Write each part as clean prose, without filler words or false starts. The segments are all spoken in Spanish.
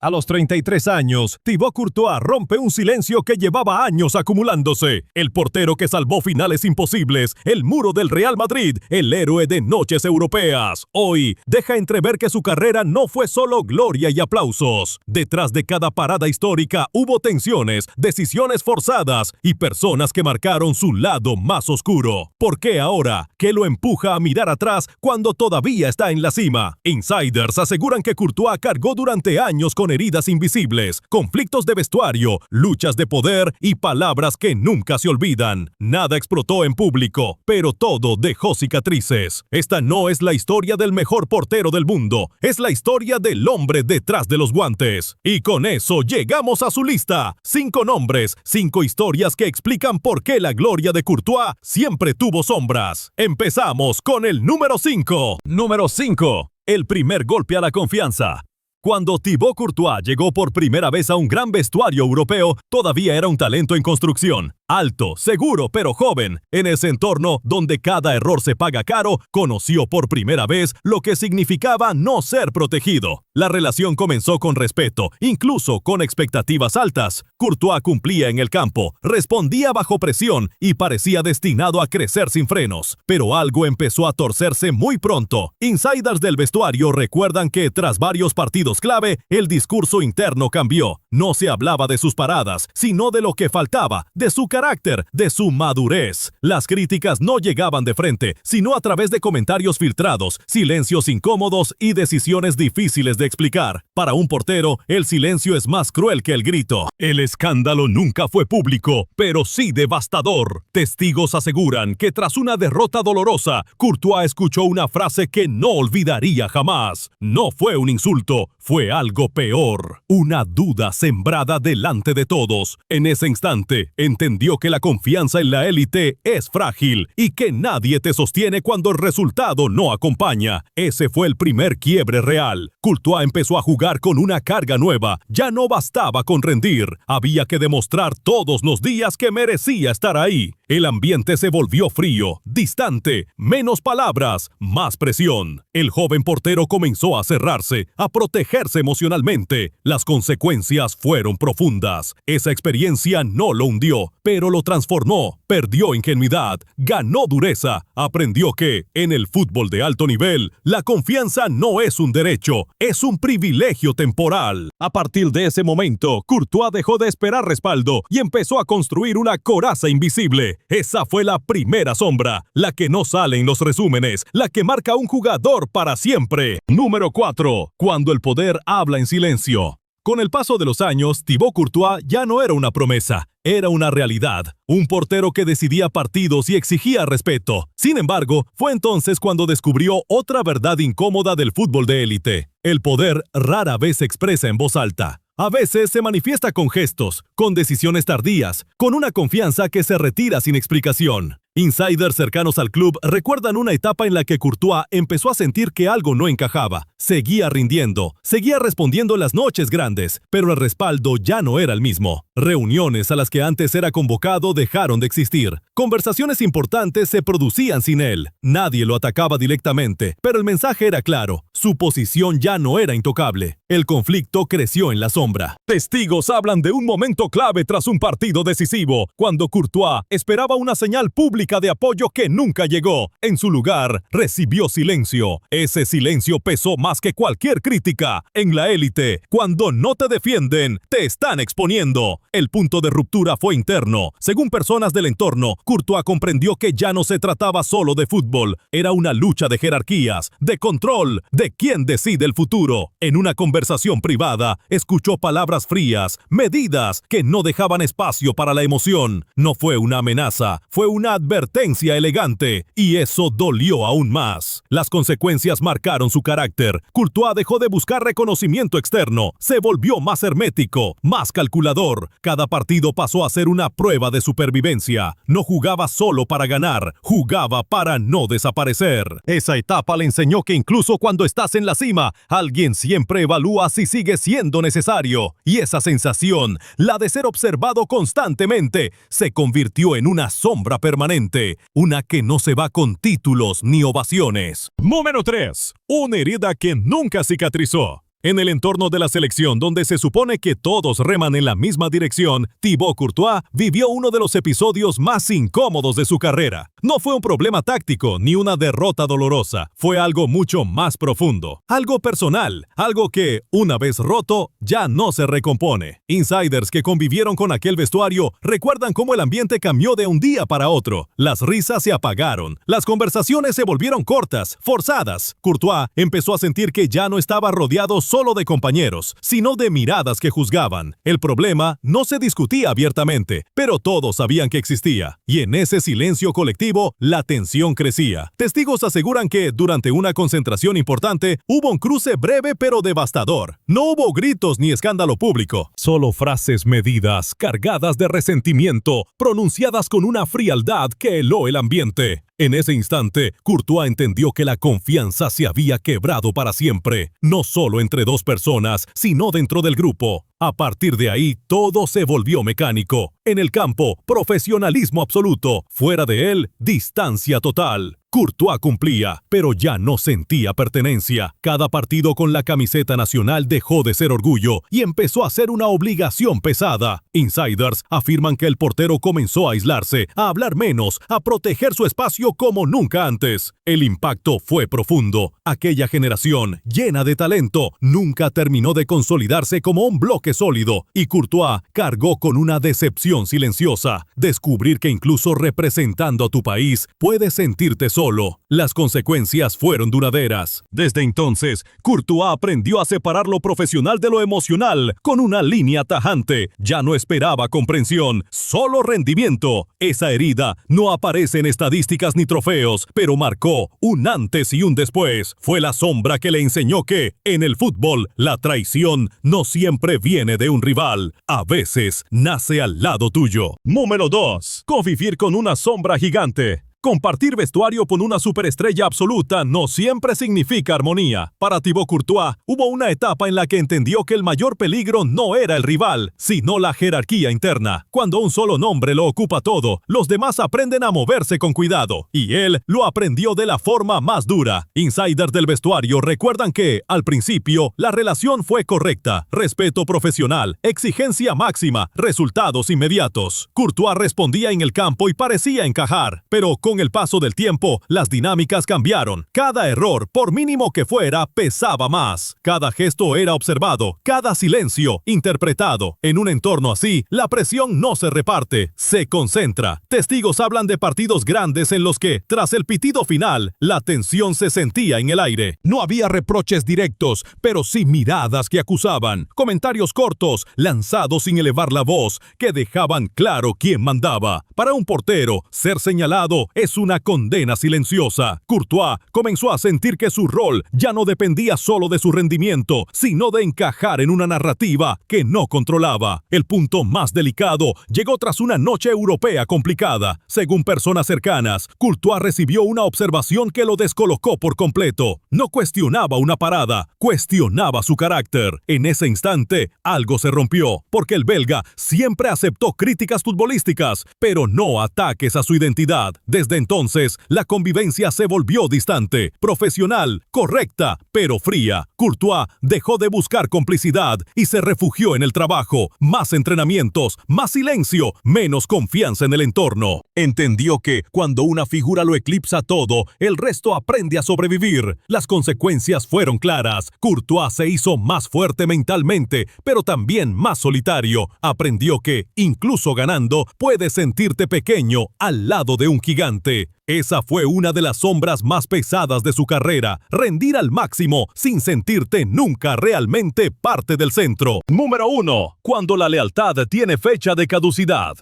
A los 33 años, Thibaut Courtois rompe un silencio que llevaba años acumulándose. El portero que salvó finales imposibles, el muro del Real Madrid, el héroe de noches europeas. Hoy, deja entrever que su carrera no fue solo gloria y aplausos. Detrás de cada parada histórica hubo tensiones, decisiones forzadas y personas que marcaron su lado más oscuro. ¿Por qué ahora? ¿Qué lo empuja a mirar atrás cuando todavía está en la cima? Insiders aseguran que Courtois cargó durante años con heridas invisibles, conflictos de vestuario, luchas de poder y palabras que nunca se olvidan. Nada explotó en público, pero todo dejó cicatrices. Esta no es la historia del mejor portero del mundo, es la historia del hombre detrás de los guantes. Y con eso llegamos a su lista. 5 nombres, 5 historias que explican por qué la gloria de Courtois siempre tuvo sombras. Empezamos con el número 5. Número 5. El primer golpe a la confianza. Cuando Thibaut Courtois llegó por primera vez a un gran vestuario europeo, todavía era un talento en construcción. Alto, seguro, pero joven. En ese entorno donde cada error se paga caro, conoció por primera vez lo que significaba no ser protegido. La relación comenzó con respeto, incluso con expectativas altas. Courtois cumplía en el campo, respondía bajo presión y parecía destinado a crecer sin frenos. Pero algo empezó a torcerse muy pronto. Insiders del vestuario recuerdan que tras varios partidos clave, el discurso interno cambió. No se hablaba de sus paradas, sino de lo que faltaba, de su carácter, de su madurez. Las críticas no llegaban de frente, sino a través de comentarios filtrados, silencios incómodos y decisiones difíciles de explicar. Para un portero, el silencio es más cruel que el grito. El escándalo nunca fue público, pero sí devastador. Testigos aseguran que tras una derrota dolorosa, Courtois escuchó una frase que no olvidaría jamás. No fue un insulto, fue algo peor. Una duda sembrada delante de todos. En ese instante, entendió que la confianza en la élite es frágil y que nadie te sostiene cuando el resultado no acompaña. Ese fue el primer quiebre real. Courtois empezó a jugar con una carga nueva. Ya no bastaba con rendir. Había que demostrar todos los días que merecía estar ahí. El ambiente se volvió frío, distante, menos palabras, más presión. El joven portero comenzó a cerrarse, a protegerse emocionalmente. Las consecuencias fueron profundas. Esa experiencia no lo hundió, pero lo transformó. Perdió ingenuidad, ganó dureza, aprendió que, en el fútbol de alto nivel, la confianza no es un derecho, es un privilegio temporal. A partir de ese momento, Courtois dejó de esperar respaldo y empezó a construir una coraza invisible. Esa fue la primera sombra, la que no sale en los resúmenes, la que marca a un jugador para siempre. Número 4. Cuando el poder habla en silencio. Con el paso de los años, Thibaut Courtois ya no era una promesa, era una realidad. Un portero que decidía partidos y exigía respeto. Sin embargo, fue entonces cuando descubrió otra verdad incómoda del fútbol de élite. El poder rara vez se expresa en voz alta. A veces se manifiesta con gestos, con decisiones tardías, con una confianza que se retira sin explicación. Insiders cercanos al club recuerdan una etapa en la que Courtois empezó a sentir que algo no encajaba. Seguía rindiendo, seguía respondiendo en las noches grandes, pero el respaldo ya no era el mismo. Reuniones a las que antes era convocado dejaron de existir. Conversaciones importantes se producían sin él. Nadie lo atacaba directamente, pero el mensaje era claro. Su posición ya no era intocable. El conflicto creció en la sombra. Testigos hablan de un momento clave tras un partido decisivo, cuando Courtois esperaba una señal pública de apoyo que nunca llegó. En su lugar, recibió silencio. Ese silencio pesó más que cualquier crítica. En la élite, cuando no te defienden, te están exponiendo. El punto de ruptura fue interno. Según personas del entorno, Courtois comprendió que ya no se trataba solo de fútbol. Era una lucha de jerarquías, de control, de quién decide el futuro. En una conversación privada, escuchó palabras frías, medidas, que no dejaban espacio para la emoción. No fue una amenaza, fue una advertencia elegante, y eso dolió aún más. Las consecuencias marcaron su carácter. Courtois dejó de buscar reconocimiento externo, se volvió más hermético, más calculador. Cada partido pasó a ser una prueba de supervivencia. No jugaba solo para ganar, jugaba para no desaparecer. Esa etapa le enseñó que incluso cuando estás en la cima, alguien siempre evalúa si sigue siendo necesario. Y esa sensación, la de ser observado constantemente, se convirtió en una sombra permanente, una que no se va con títulos ni ovaciones. Número 3. Una herida que nunca cicatrizó. En el entorno de la selección, donde se supone que todos reman en la misma dirección, Thibaut Courtois vivió uno de los episodios más incómodos de su carrera. No fue un problema táctico ni una derrota dolorosa, fue algo mucho más profundo, algo personal, algo que, una vez roto, ya no se recompone. Insiders que convivieron con aquel vestuario recuerdan cómo el ambiente cambió de un día para otro. Las risas se apagaron, las conversaciones se volvieron cortas, forzadas. Courtois empezó a sentir que ya no estaba rodeado solo de compañeros, sino de miradas que juzgaban. El problema no se discutía abiertamente, pero todos sabían que existía, y en ese silencio colectivo, la tensión crecía. Testigos aseguran que, durante una concentración importante, hubo un cruce breve pero devastador. No hubo gritos ni escándalo público, solo frases medidas, cargadas de resentimiento, pronunciadas con una frialdad que heló el ambiente. En ese instante, Courtois entendió que la confianza se había quebrado para siempre, no solo entre dos personas, sino dentro del grupo. A partir de ahí, todo se volvió mecánico. En el campo, profesionalismo absoluto. Fuera de él, distancia total. Courtois cumplía, pero ya no sentía pertenencia. Cada partido con la camiseta nacional dejó de ser orgullo y empezó a ser una obligación pesada. Insiders afirman que el portero comenzó a aislarse, a hablar menos, a proteger su espacio como nunca antes. El impacto fue profundo. Aquella generación, llena de talento, nunca terminó de consolidarse como un bloque sólido, y Courtois cargó con una decepción silenciosa. Descubrir que incluso representando a tu país, puedes sentirte solo. Las consecuencias fueron duraderas. Desde entonces, Courtois aprendió a separar lo profesional de lo emocional con una línea tajante. Ya no esperaba comprensión, solo rendimiento. Esa herida no aparece en estadísticas ni trofeos, pero marcó un antes y un después. Fue la sombra que le enseñó que, en el fútbol, la traición no siempre viene de un rival. A veces, nace al lado tuyo. Número 2. Convivir con una sombra gigante. Compartir vestuario con una superestrella absoluta no siempre significa armonía. Para Thibaut Courtois, hubo una etapa en la que entendió que el mayor peligro no era el rival, sino la jerarquía interna. Cuando un solo nombre lo ocupa todo, los demás aprenden a moverse con cuidado, y él lo aprendió de la forma más dura. Insiders del vestuario recuerdan que, al principio, la relación fue correcta, respeto profesional, exigencia máxima, resultados inmediatos. Courtois respondía en el campo y parecía encajar, pero con el paso del tiempo, las dinámicas cambiaron. Cada error, por mínimo que fuera, pesaba más. Cada gesto era observado, cada silencio interpretado. En un entorno así, la presión no se reparte, se concentra. Testigos hablan de partidos grandes en los que, tras el pitido final, la tensión se sentía en el aire. No había reproches directos, pero sí miradas que acusaban. Comentarios cortos, lanzados sin elevar la voz, que dejaban claro quién mandaba. Para un portero, ser señalado es una condena silenciosa. Courtois comenzó a sentir que su rol ya no dependía solo de su rendimiento, sino de encajar en una narrativa que no controlaba. El punto más delicado llegó tras una noche europea complicada. Según personas cercanas, Courtois recibió una observación que lo descolocó por completo. No cuestionaba una parada, cuestionaba su carácter. En ese instante, algo se rompió, porque el belga siempre aceptó críticas futbolísticas, pero no ataques a su identidad. Desde entonces, la convivencia se volvió distante, profesional, correcta, pero fría. Courtois dejó de buscar complicidad y se refugió en el trabajo. Más entrenamientos, más silencio, menos confianza en el entorno. Entendió que, cuando una figura lo eclipsa todo, el resto aprende a sobrevivir. Las consecuencias fueron claras. Courtois se hizo más fuerte mentalmente, pero también más solitario. Aprendió que, incluso ganando, puedes sentirte pequeño al lado de un gigante. Esa fue una de las sombras más pesadas de su carrera, rendir al máximo sin sentirte nunca realmente parte del centro. Número 1. Cuando la lealtad tiene fecha de caducidad.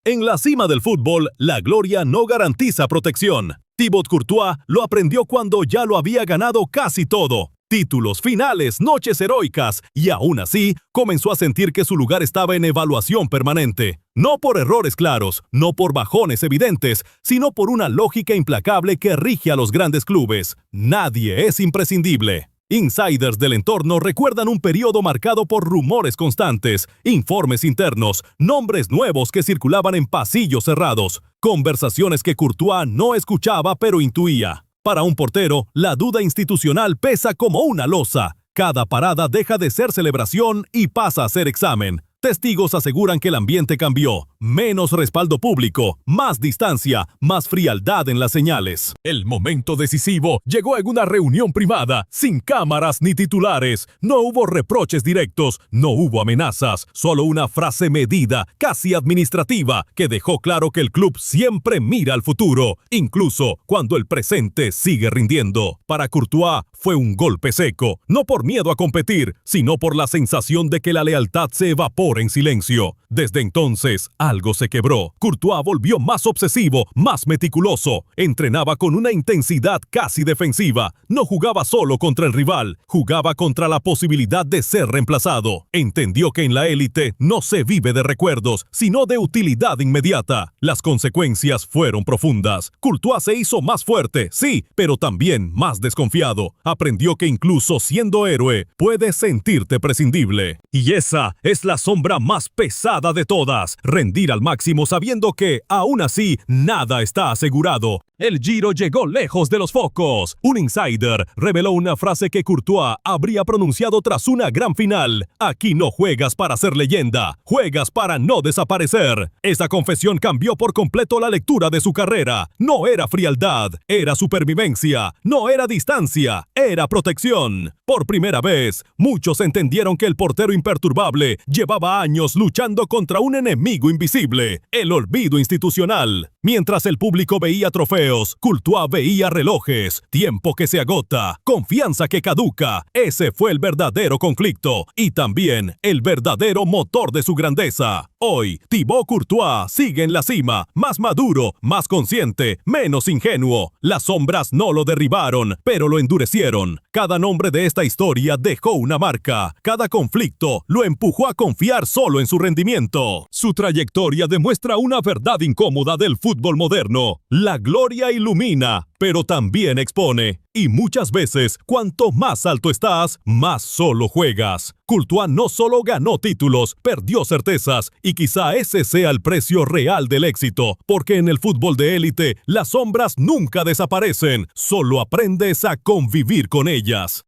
En la cima del fútbol, la gloria no garantiza protección. Thibaut Courtois lo aprendió cuando ya lo había ganado casi todo. Títulos, finales, noches heroicas, y aún así, comenzó a sentir que su lugar estaba en evaluación permanente. No por errores claros, no por bajones evidentes, sino por una lógica implacable que rige a los grandes clubes. Nadie es imprescindible. Insiders del entorno recuerdan un periodo marcado por rumores constantes, informes internos, nombres nuevos que circulaban en pasillos cerrados, conversaciones que Courtois no escuchaba pero intuía. Para un portero, la duda institucional pesa como una losa. Cada parada deja de ser celebración y pasa a ser examen. Testigos aseguran que el ambiente cambió. Menos respaldo público, más distancia, más frialdad en las señales. El momento decisivo llegó en una reunión privada, sin cámaras ni titulares. No hubo reproches directos, no hubo amenazas, solo una frase medida, casi administrativa, que dejó claro que el club siempre mira al futuro, incluso cuando el presente sigue rindiendo. Para Courtois fue un golpe seco, no por miedo a competir, sino por la sensación de que la lealtad se evapora en silencio. Desde entonces, algo se quebró. Courtois volvió más obsesivo, más meticuloso. Entrenaba con una intensidad casi defensiva. No jugaba solo contra el rival, jugaba contra la posibilidad de ser reemplazado. Entendió que en la élite no se vive de recuerdos, sino de utilidad inmediata. Las consecuencias fueron profundas. Courtois se hizo más fuerte, sí, pero también más desconfiado. Aprendió que incluso siendo héroe, puedes sentirte prescindible. Y esa es la sombra más pesada de todas, rendir al máximo sabiendo que, aún así, nada está asegurado. El Giro llegó lejos de los focos. Un insider reveló una frase que Courtois habría pronunciado tras una gran final. Aquí no juegas para ser leyenda, juegas para no desaparecer. Esa confesión cambió por completo la lectura de su carrera. No era frialdad, era supervivencia. No era distancia, era protección. Por primera vez, muchos entendieron que el portero imperturbable llevaba años luchando contra un enemigo invisible, el olvido institucional. Mientras el público veía trofeos, Courtois veía relojes, tiempo que se agota, confianza que caduca. Ese fue el verdadero conflicto y también el verdadero motor de su grandeza. Hoy, Thibaut Courtois sigue en la cima, más maduro, más consciente, menos ingenuo. Las sombras no lo derribaron, pero lo endurecieron. Cada nombre de esta historia dejó una marca. Cada conflicto lo empujó a confiar solo en su rendimiento. Su trayectoria demuestra una verdad incómoda del fútbol moderno. La gloria ilumina, pero también expone. Y muchas veces, cuanto más alto estás, más solo juegas. Courtois no solo ganó títulos, perdió certezas, y quizá ese sea el precio real del éxito, porque en el fútbol de élite, las sombras nunca desaparecen, solo aprendes a convivir con ellas.